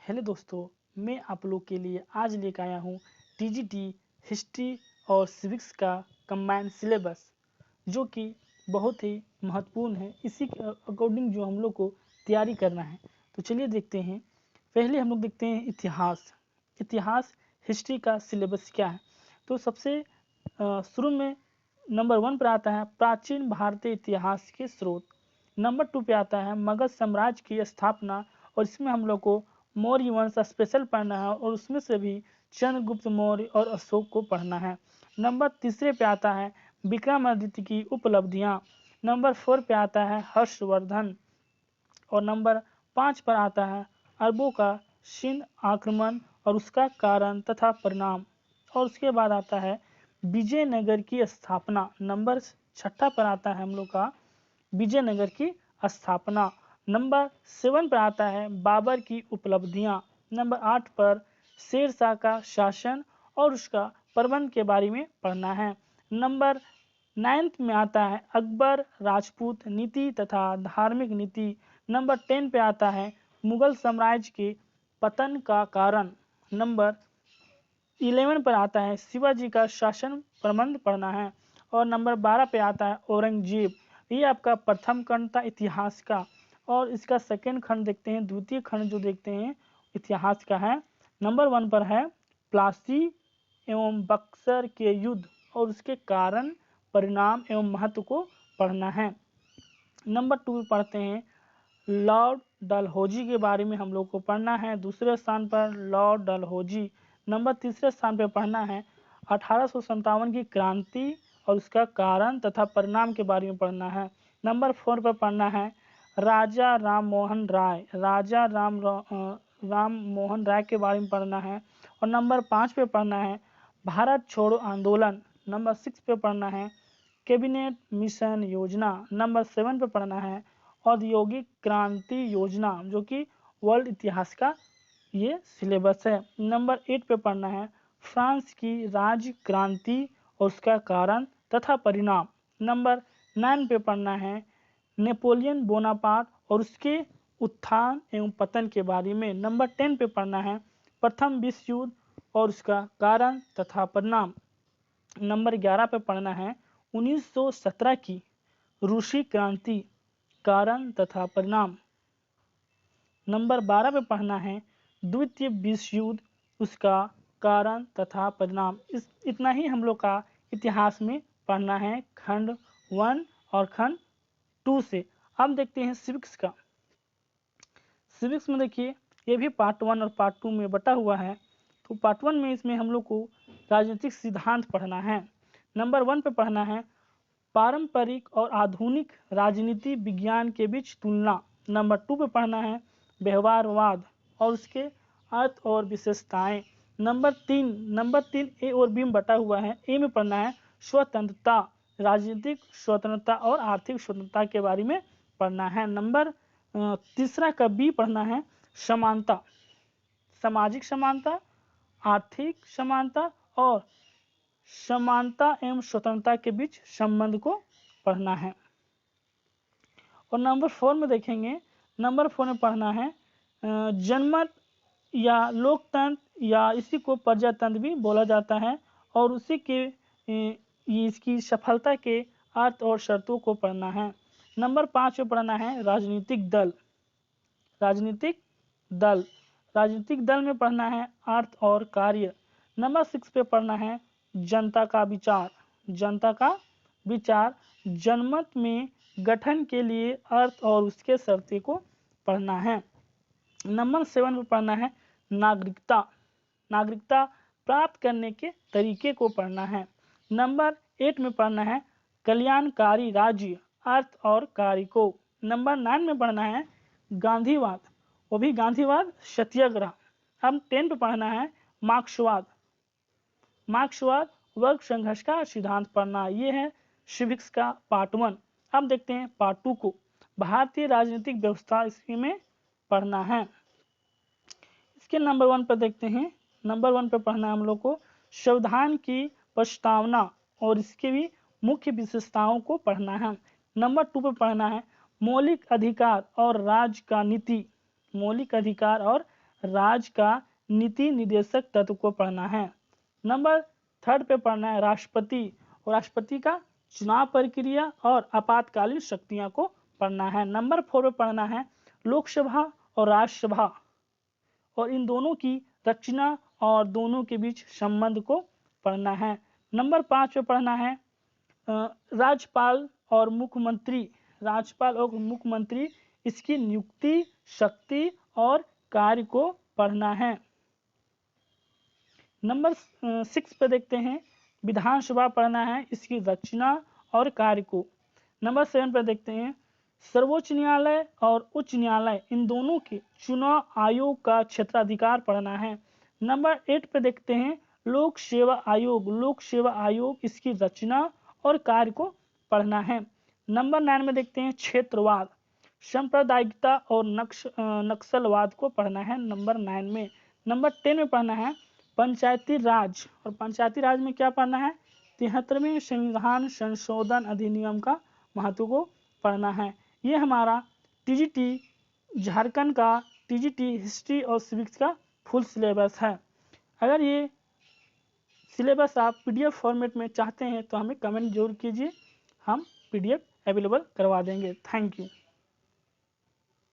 Hello दोस्तों, मैं आप लोग के लिए आज लेकर आया हूँ टीजीटी हिस्ट्री और सिविक्स का कंबाइंड सिलेबस, जो कि बहुत ही महत्वपूर्ण है। इसी के अकॉर्डिंग जो हम लोग को तैयारी करना है, तो चलिए देखते हैं। पहले हम लोग देखते हैं इतिहास हिस्ट्री का सिलेबस क्या है। तो सबसे शुरू में नंबर 1 पर आता है प्राचीन भारतीय इतिहास के स्रोत। नंबर 2 पे आता है मगध साम्राज्य की स्थापना, और इसमें हम लोग को मौर्य वंश स्पेशल पढ़ना है और उसमें से भी चंद्रगुप्त मौर्य और अशोक को पढ़ना है। नंबर तीसरे पे आता है विक्रमादित्य की उपलब्धियां। नंबर 4 पे आता है हर्षवर्धन, और नंबर 5 पर आता है अरबों का सिंध आक्रमण और उसका कारण तथा परिणाम। और उसके बाद आता है विजयनगर की स्थापना। नंबर 6 पर आता है हम लोग का विजयनगर की स्थापना। नंबर 7 पर आता है बाबर की उपलब्धियां। नंबर 8 पर शेरशाह का शासन और उसका प्रबंध के बारे में पढ़ना है। नंबर 9 में आता है अकबर राजपूत नीति तथा धार्मिक नीति। नंबर 10 पे आता है मुगल साम्राज्य के पतन का कारण। नंबर 11 पर आता है शिवाजी का शासन प्रबंध पढ़ना है। और नंबर 12 पे आता है औरंगजेब। ये आपका प्रथम खंड था इतिहास का, और इसका सेकंड खंड देखते हैं। द्वितीय खंड जो देखते हैं इतिहास का है, नंबर 1 पर है प्लासी एवं बक्सर के युद्ध और उसके कारण परिणाम एवं महत्व को पढ़ना है। नंबर 2 पे पढ़ते हैं लॉर्ड डलहौजी के बारे में हम लोग को पढ़ना है। दूसरे स्थान पर लॉर्ड डलहौजी। नंबर तीसरे स्थान पर पढ़ना है 1857 की क्रांति और उसका कारण तथा परिणाम के बारे में पढ़ना है। नंबर 4 पर पढ़ना है राजा राम मोहन राय के बारे में पढ़ना है। और नंबर 5 पे पढ़ना है भारत छोड़ो आंदोलन। नंबर 6 पे पढ़ना है कैबिनेट मिशन योजना। नंबर 7 पे पढ़ना है औद्योगिक क्रांति योजना, जो कि वर्ल्ड इतिहास का ये सिलेबस है। नंबर 8 पे पढ़ना है फ्रांस की राज्य क्रांति और उसका कारण तथा परिणाम। नंबर 9 पे पढ़ना है नेपोलियन बोनापार्ट और उसके उत्थान एवं पतन के बारे में। नंबर 10 पे पढ़ना है प्रथम विश्व युद्ध और उसका कारण तथा परिणाम। नंबर 11 पे पढ़ना है 1917 की रूसी क्रांति, कारण तथा परिणाम। नंबर 12 पे पढ़ना है द्वितीय विश्व युद्ध, उसका कारण तथा परिणाम। इतना ही हम लोग का इतिहास में पढ़ना है खंड 1 और खंड 2 से। अब देखते हैं सिविक्स का। सिविक्स में देखिए, ये भी पार्ट 1 और पार्ट 2 में बटा हुआ है। तो पार्ट 1 में इसमें हम लोग को राजनीतिक सिद्धांत पढ़ना है। नंबर 1 पे पढ़ना है पारंपरिक और आधुनिक राजनीति विज्ञान के बीच तुलना। नंबर 2 पे पढ़ना है व्यवहारवाद और उसके अर्थ और विशेषताएं। नंबर 3 ए और बी में बटा हुआ है। ए में पढ़ना है स्वतंत्रता, राजनीतिक स्वतंत्रता और आर्थिक स्वतंत्रता के बारे में पढ़ना है। नंबर तीसरा का बी पढ़ना है समानता, सामाजिक समानता, आर्थिक समानता और समानता एवं स्वतंत्रता के बीच संबंध को पढ़ना है। और नंबर 4 में देखेंगे, नंबर 4 में पढ़ना है जनमत या लोकतंत्र, या इसी को प्रजातंत्र भी बोला जाता है, और उसी के इसकी सफलता के अर्थ और शर्तों को पढ़ना है। नंबर 5 में पढ़ना है राजनीतिक दल। राजनीतिक दल में पढ़ना है अर्थ और कार्य। नंबर 6 पे पढ़ना है जनता का विचार, जनमत में गठन के लिए अर्थ और उसके शर्तें को पढ़ना है। नंबर 7 पे पढ़ना है नागरिकता प्राप्त करने के तरीके को पढ़ना है। नंबर 8 में पढ़ना है कल्याणकारी राज्य, अर्थ और कार्य को। नंबर 9 में पढ़ना है गांधीवाद, वो भी गांधीवाद सत्याग्रह। अब 10 पे पढ़ना है मार्क्सवाद वर्ग संघर्ष का सिद्धांत पढ़ना। ये है सिविक्स का पार्ट 1। अब देखते हैं पार्ट 2 को, भारतीय राजनीतिक व्यवस्था, इसमें पढ़ना है। इसके नंबर 1 पर देखते हैं। नंबर 1 पर पढ़ना है हम लोग को संविधान की प्रस्तावना और इसके भी मुख्य विशेषताओं को पढ़ना है। नंबर 2 पर पढ़ना है मौलिक अधिकार और राज्य का नीति, राज्य का नीति निर्देशक तत्व को पढ़ना है। नंबर 3 पे पढ़ना है राष्ट्रपति और राष्ट्रपति का चुनाव प्रक्रिया और आपातकालीन शक्तियां को पढ़ना है। नंबर 4 पे पढ़ना है लोकसभा और राज्यसभा और इन दोनों की रचना और दोनों के बीच संबंध को पढ़ना है। नंबर 5 पे पढ़ना है राज्यपाल और मुख्यमंत्री इसकी नियुक्ति, शक्ति और कार्य को पढ़ना है। नंबर 6 पे देखते हैं विधानसभा पढ़ना है, इसकी रचना और कार्य को। नंबर 7 पे देखते हैं सर्वोच्च न्यायालय और उच्च न्यायालय इन दोनों के चुनाव आयोग का क्षेत्राधिकार पढ़ना है। नंबर 8 पे देखते हैं लोक सेवा आयोग इसकी रचना और कार्य को पढ़ना है। नंबर 9 में देखते हैं क्षेत्रवाद, सांप्रदायिकता और नक्सलवाद को पढ़ना है नंबर 9 में। नंबर 10 में पढ़ना है पंचायती राज और पंचायती राज में क्या पढ़ना है 73वें संविधान संशोधन अधिनियम का महत्व को पढ़ना है। ये हमारा टीजीटी झारखंड का टीजीटी हिस्ट्री और सिविक्स का फुल सिलेबस है। अगर ये सिलेबस आप पीडीएफ फॉर्मेट में चाहते हैं तो हमें कमेंट जरूर कीजिए, हम पीडीएफ अवेलेबल करवा देंगे। Thank you.